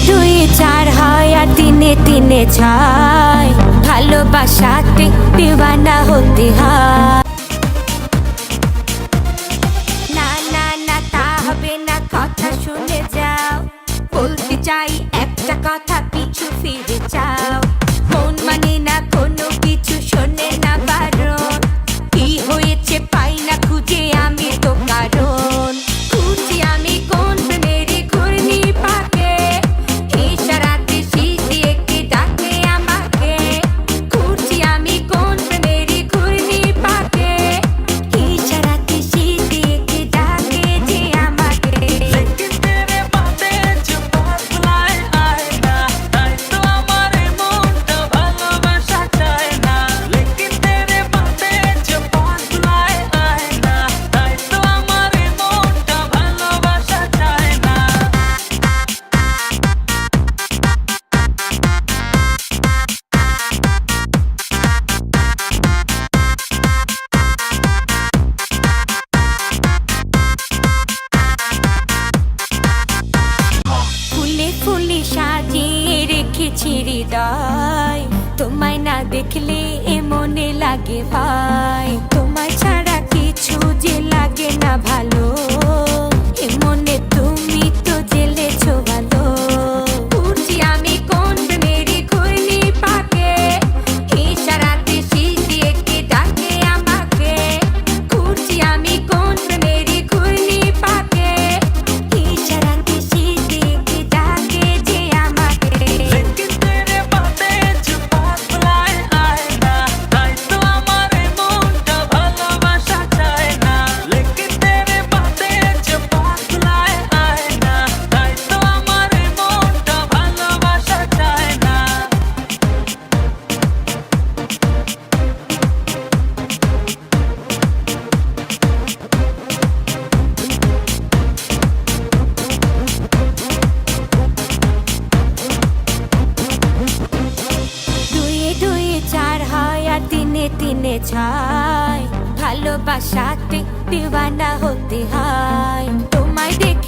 দুয়ে চার হয় আর তিনে তিনে ছয়, ভালোবাসাতে দিওয়ানা হতে হয়। না না না তা হবে না, কথা শুনে যাও, বলতে চাই একটা কথা, পিছু ফিরে যাও। মন মানে না কোনো কিছু, শোনে না বারণ, কি হয়েছে পাই না খুঁজে আমি তো কারণ। খুঁজি আমি কোন প্রেমের ঘূর্ণি পাকে, ইশারাতে শীষ দিয়ে কে ডাকে আমাকে। খুঁজি আমি কোন প্রেমের ঘূর্ণি পাকে, ইশারাতে শীষ দিয়ে কে ডাকে যে আমাকে। लेकिन तेरे बातें जो बदलाए आए ना, তাই তো আমার মনটা ভালোবাসা চায় না। लेकिन तेरे बातें जो बदलाए आए ना, তাই তো আমার মনটা ভালোবাসা চায় না। ফুলে ফুলে সাজিয়ে রেখেছি হৃদয়, তোমায় না দেখলে এ মনে লাগে ভয়। তোমায় ছাড়া কিছু যে লাগে না ভালো, এ মনে তুমি তো জেলেছো ভালো। খুঁজি আমি কোন প্রেমের ঘূর্ণি পাকে, ইশারাতে শীষ দিয়ে কে ডাকে আমাকে। খুঁজি আমি কোন প্রেমের ঘূর্ণি পাকে, ইশারাতে শীষ দিয়ে কে ডাকে যে আমাকে। लेकिन तेरे बातें जो बदलाए आए ना, তাই তো আমার মনটা ভালোবাসা চায় না। लेकिन तेरे बातें जो बदलाए आए ना, তাই তো আমার মনটা ভালোবাসা চায় না। দুয়ে দুয়ে চার হয় আর তিনে তিনে ছয়, ভালোবাসাতে দিওয়ানা হতে হয়। তোমায় দেখে